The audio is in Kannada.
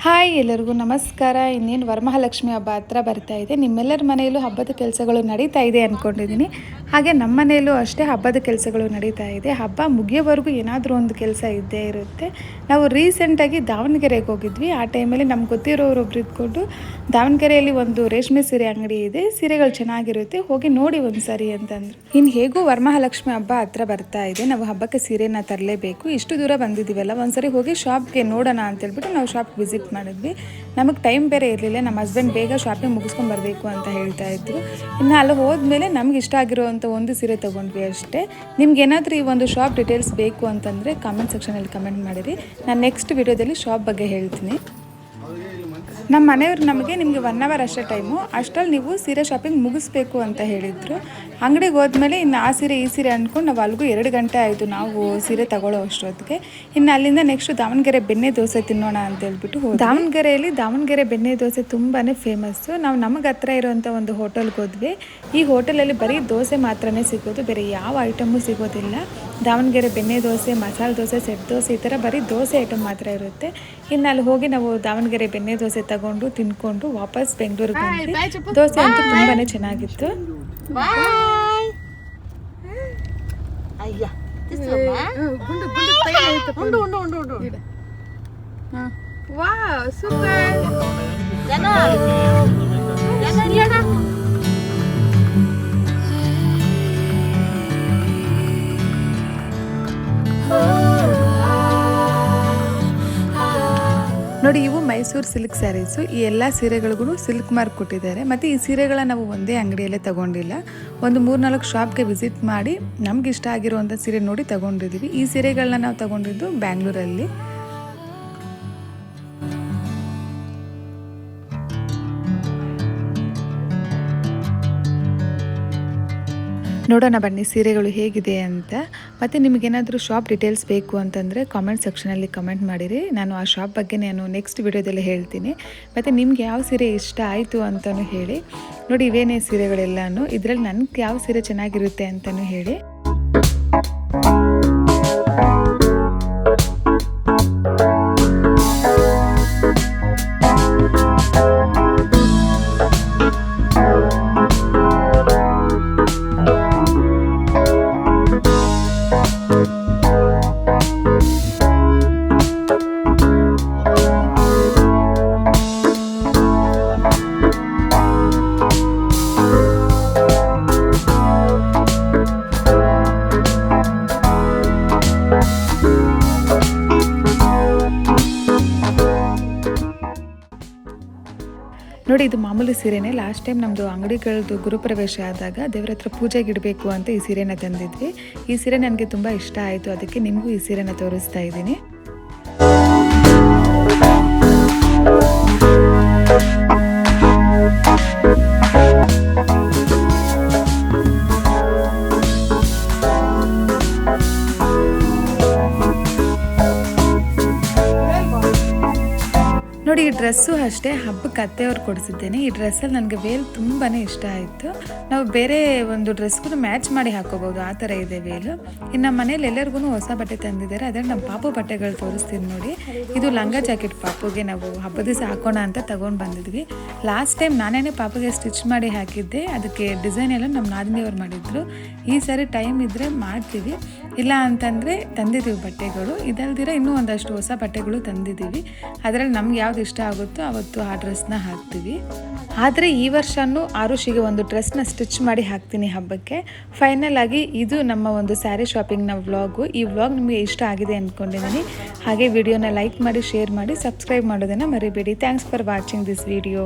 ಹಾಯ್ ಎಲ್ಲರಿಗೂ ನಮಸ್ಕಾರ. ಇನ್ನೇನು ವರಮಹಾಲಕ್ಷ್ಮಿ ಹಬ್ಬ ಹತ್ರ ಬರ್ತಾ ಇದೆ. ನಿಮ್ಮೆಲ್ಲರ ಮನೆಯಲ್ಲೂ ಹಬ್ಬದ ಕೆಲಸಗಳು ನಡೀತಾ ಇದೆ ಅಂದ್ಕೊಂಡಿದ್ದೀನಿ. ಹಾಗೆ ನಮ್ಮ ಮನೆಯಲ್ಲೂ ಅಷ್ಟೇ ಹಬ್ಬದ ಕೆಲಸಗಳು ನಡೀತಾ ಇದೆ. ಹಬ್ಬ ಮುಗಿಯೋವರೆಗೂ ಏನಾದರೂ ಒಂದು ಕೆಲಸ ಇದ್ದೇ ಇರುತ್ತೆ. ನಾವು ರೀಸೆಂಟಾಗಿ ದಾವಣಗೆರೆಗೆ ಹೋಗಿದ್ವಿ. ಆ ಟೈಮಲ್ಲಿ ನಮ್ಗೆ ಗೊತ್ತಿರೋರೊಬ್ರು ಇದ್ಕೊಂಡು ದಾವಣಗೆರೆಯಲ್ಲಿ ಒಂದು ರೇಷ್ಮೆ ಸೀರೆ ಅಂಗಡಿ ಇದೆ, ಸೀರೆಗಳು ಚೆನ್ನಾಗಿರುತ್ತೆ, ಹೋಗಿ ನೋಡಿ ಒಂದು ಸರಿ ಅಂತಂದ್ರು. ಇನ್ನು ಹೇಗೂ ವರಮಹಾಲಕ್ಷ್ಮಿ ಹಬ್ಬ ಹತ್ರ ಬರ್ತಾ ಇದೆ, ನಾವು ಹಬ್ಬಕ್ಕೆ ಸೀರೆನ ತರಲೇಬೇಕು. ಇಷ್ಟು ದೂರ ಬಂದಿದ್ದೀವಲ್ಲ, ಒಂದ್ಸರಿ ಹೋಗಿ ಶಾಪ್ಗೆ ನೋಡೋಣ ಅಂತೇಳ್ಬಿಟ್ಟು ನಾವು ಶಾಪ್ ವಿಸಿಟ್ ಮಾಡಿದ್ವಿ. ನಮಗೆ ಟೈಮ್ ಬೇರೆ ಇರಲಿಲ್ಲ. ನಮ್ಮ ಹಸ್ಬೆಂಡ್ ಬೇಗ ಶಾಪಿಂಗ್ ಮುಗಿಸ್ಕೊಂಡು ಬರಬೇಕು ಅಂತ ಹೇಳ್ತಾ ಇದ್ರು. ಇನ್ನು ಅಲ್ಲಿ ಹೋದ್ಮೇಲೆ ನಮ್ಗೆ ಇಷ್ಟ ಆಗಿರೋವಂಥ ಒಂದು ಸೀರೆ ತೊಗೊಂಡ್ವಿ ಅಷ್ಟೇ. ನಿಮ್ಗೆ ಏನಾದರೂ ಈ ಒಂದು ಶಾಪ್ ಡೀಟೇಲ್ಸ್ ಬೇಕು ಅಂತಂದರೆ ಕಾಮೆಂಟ್ ಸೆಕ್ಷನಲ್ಲಿ ಕಮೆಂಟ್ ಮಾಡಿರಿ. ನಾನು ನೆಕ್ಸ್ಟ್ ವಿಡಿಯೋದಲ್ಲಿ ಶಾಪ್ ಬಗ್ಗೆ ಹೇಳ್ತೀನಿ. ನಮ್ಮ ಮನೆಯವರು ನಮಗೆ ನಿಮಗೆ 1 ಅವರ್ ಅಷ್ಟೇ ಟೈಮು, ಅಷ್ಟರಲ್ಲಿ ನೀವು ಸೀರೆ ಶಾಪಿಂಗ್ ಮುಗಿಸ್ಬೇಕು ಅಂತ ಹೇಳಿದರು. ಅಂಗಡಿಗೆ ಹೋದ್ಮೇಲೆ ಇನ್ನು ಆ ಸೀರೆ ಈ ಸೀರೆ ಅಂದ್ಕೊಂಡು ನಾವು ಅಲ್ಲಿಗೂ 2 ಗಂಟೆ ಆಯಿತು ನಾವು ಸೀರೆ ತಗೊಳ್ಳೋ ಅಷ್ಟೊತ್ತಿಗೆ. ಇನ್ನು ಅಲ್ಲಿಂದ ನೆಕ್ಸ್ಟ್ ದಾವಣಗೆರೆ ಬೆಣ್ಣೆ ದೋಸೆ ತಿನ್ನೋಣ ಅಂತ ಹೇಳ್ಬಿಟ್ಟು ದಾವಣಗೆರೆಯಲ್ಲಿ ದಾವಣಗೆರೆ ಬೆಣ್ಣೆ ದೋಸೆ ತುಂಬಾ ಫೇಮಸ್ಸು. ನಾವು ನಮಗೆ ಹತ್ರ ಇರೋವಂಥ ಒಂದು ಹೋಟೆಲ್ಗೆ ಹೋದ್ವಿ. ಈ ಹೋಟೆಲಲ್ಲಿ ಬರೀ ದೋಸೆ ಮಾತ್ರನೇ ಸಿಗೋದು, ಬೇರೆ ಯಾವ ಐಟಮು ಸಿಗೋದಿಲ್ಲ. ದಾವಣಗೆರೆ ಬೆಣ್ಣೆ ದೋಸೆ, ಮಸಾಲೆ ದೋಸೆ, ಸೆಟ್ ದೋಸೆ, ಈ ಥರ ಬರೀ ದೋಸೆ ಐಟಮ್ ಮಾತ್ರ ಇರುತ್ತೆ. ಇನ್ನು ಅಲ್ಲಿ ಹೋಗಿ ನಾವು ದಾವಣಗೆರೆ ಬೆಣ್ಣೆ ದೋಸೆ ತಗೊಂಡು ತಿನ್ಕೊಂಡು ವಾಪಸ್ ಬೆಂಗಳೂರಿಗೆ ಬಂದ್ವಿ. ದೋಸೆ ಅಂತೂ ತುಂಬಾ ಚೆನ್ನಾಗಿತ್ತು. ನೋಡಿ, ಇವು ಮೈಸೂರು ಸಿಲ್ಕ್ ಸ್ಯಾರೀಸು. ಈ ಎಲ್ಲ ಸೀರೆಗಳಿಗೂ ಸಿಲ್ಕ್ ಮಾರ್ಕ್ ಕೊಟ್ಟಿದ್ದಾರೆ. ಮತ್ತು ಈ ಸೀರೆಗಳನ್ನ ನಾವು ಒಂದೇ ಅಂಗಡಿಯಲ್ಲೇ ತಗೊಂಡಿಲ್ಲ, ಒಂದು 3-4 ಶಾಪ್ಗೆ ವಿಸಿಟ್ ಮಾಡಿ ನಮ್ಗೆ ಇಷ್ಟ ಆಗಿರುವಂಥ ಸೀರೆ ನೋಡಿ ತಗೊಂಡಿದ್ದೀವಿ. ಈ ಸೀರೆಗಳನ್ನ ನಾವು ತಗೊಂಡಿದ್ದು ಬ್ಯಾಂಗ್ಳೂರಲ್ಲಿ. ನೋಡೋಣ ಬನ್ನಿ ಸೀರೆಗಳು ಹೇಗಿದೆ ಅಂತ. ಮತ್ತು ನಿಮಗೇನಾದರೂ ಶಾಪ್ ಡೀಟೇಲ್ಸ್ ಬೇಕು ಅಂತಂದರೆ ಕಾಮೆಂಟ್ ಸೆಕ್ಷನಲ್ಲಿ ಕಮೆಂಟ್ ಮಾಡಿರಿ. ನಾನು ಆ ಶಾಪ್ ಬಗ್ಗೆ ನಾನು ನೆಕ್ಸ್ಟ್ ವಿಡಿಯೋದಲ್ಲಿ ಹೇಳ್ತೀನಿ. ಮತ್ತು ನಿಮ್ಗೆ ಯಾವ ಸೀರೆ ಇಷ್ಟ ಆಯಿತು ಅಂತಲೂ ಹೇಳಿ. ನೋಡಿ, ಇವೇನೇ ಸೀರೆಗಳೆಲ್ಲನೂ, ಇದರಲ್ಲಿ ನನಗೆ ಯಾವ ಸೀರೆ ಚೆನ್ನಾಗಿರುತ್ತೆ ಅಂತಲೂ ಹೇಳಿ. ನೋಡಿ, ಇದು ಮಾಮೂಲಿ ಸೀರೆನೇ. ಲಾಸ್ಟ್ ಟೈಮ್ ನಮ್ಮದು ಅಂಗಡಿಗಳದ್ದು ಗುರುಪ್ರವೇಶ ಆದಾಗ ದೇವ್ರ ಹತ್ರ ಪೂಜೆಗೆ ಇಡಬೇಕು ಅಂತ ಈ ಸೀರೆನ ತಂದಿದ್ವಿ. ಈ ಸೀರೆ ನನಗೆ ತುಂಬ ಇಷ್ಟ ಆಯಿತು, ಅದಕ್ಕೆ ನಿಮಗೂ ಈ ಸೀರೆನ ತೋರಿಸ್ತಾ ಇದ್ದೀನಿ. ನೋಡಿ, ಈ ಡ್ರೆಸ್ಸು ಅಷ್ಟೇ ಹಬ್ಬಕ್ಕೆ ಅತ್ತೆಯವ್ರು ಕೊಡಿಸಿದ್ದೇನೆ. ಈ ಡ್ರೆಸ್ಸಲ್ಲಿ ನನಗೆ ವೇಲ್ ತುಂಬಾ ಇಷ್ಟ ಆಯಿತು. ನಾವು ಬೇರೆ ಒಂದು ಡ್ರೆಸ್ಗೂ ಮ್ಯಾಚ್ ಮಾಡಿ ಹಾಕೋಬೋದು, ಆ ಥರ ಇದೆ ವೇಲು. ಇನ್ನು ನಮ್ಮ ಮನೇಲಿ ಎಲ್ಲರಿಗೂ ಹೊಸ ಬಟ್ಟೆ ತಂದಿದ್ದಾರೆ. ಅದರಲ್ಲಿ ನಮ್ಮ ಪಾಪು ಬಟ್ಟೆಗಳು ತೋರಿಸ್ತೀನಿ ನೋಡಿ. ಇದು ಲಂಗ ಜಾಕೆಟ್ ಪಾಪುಗೆ ನಾವು ಹಬ್ಬದ ದಿವಸ ಹಾಕೋಣ ಅಂತ ತಗೊಂಡು ಬಂದಿದ್ವಿ. ಲಾಸ್ಟ್ ಟೈಮ್ ನಾನೇ ಪಾಪುಗೆ ಸ್ಟಿಚ್ ಮಾಡಿ ಹಾಕಿದ್ದೆ. ಅದಕ್ಕೆ ಡಿಸೈನ್ ಎಲ್ಲ ನಮ್ಮ ನಾದಿನಿಯವ್ರು ಮಾಡಿದ್ರು. ಈ ಸಾರಿ ಟೈಮ್ ಇದ್ದರೆ ಮಾಡ್ತೀವಿ, ಇಲ್ಲ ಅಂತಂದರೆ ತಂದಿದ್ದೀವಿ ಬಟ್ಟೆಗಳು. ಇದಲ್ದಿರ ಇನ್ನೂ ಒಂದಷ್ಟು ಹೊಸ ಬಟ್ಟೆಗಳು ತಂದಿದ್ದೀವಿ. ಅದರಲ್ಲಿ ನಮ್ಗೆ ಯಾವ್ದು ಇಷ್ಟ ಆಗುತ್ತೋ ಅವತ್ತು ಆ ಡ್ರೆಸ್ನ ಹಾಕ್ತೀವಿ. ಆದರೆ ಈ ವರ್ಷನೂ ಆರುಷಿಗೆ ಒಂದು ಡ್ರೆಸ್ನ ಸ್ಟಿಚ್ ಮಾಡಿ ಹಾಕ್ತೀನಿ ಹಬ್ಬಕ್ಕೆ. ಫೈನಲ್ ಆಗಿ ಇದು ನಮ್ಮ ಒಂದು ಸ್ಯಾರಿ ಶಾಪಿಂಗ್ನ ವ್ಲಾಗು. ಈ ವ್ಲಾಗ್ ನಿಮಗೆ ಇಷ್ಟ ಆಗಿದೆ ಅಂದ್ಕೊಂಡಿದ್ದೀನಿ. ಹಾಗೆ ವಿಡಿಯೋನ ಲೈಕ್ ಮಾಡಿ, ಶೇರ್ ಮಾಡಿ, ಸಬ್ಸ್ಕ್ರೈಬ್ ಮಾಡೋದನ್ನು ಮರಿಬೇಡಿ. Thanks for watching this video.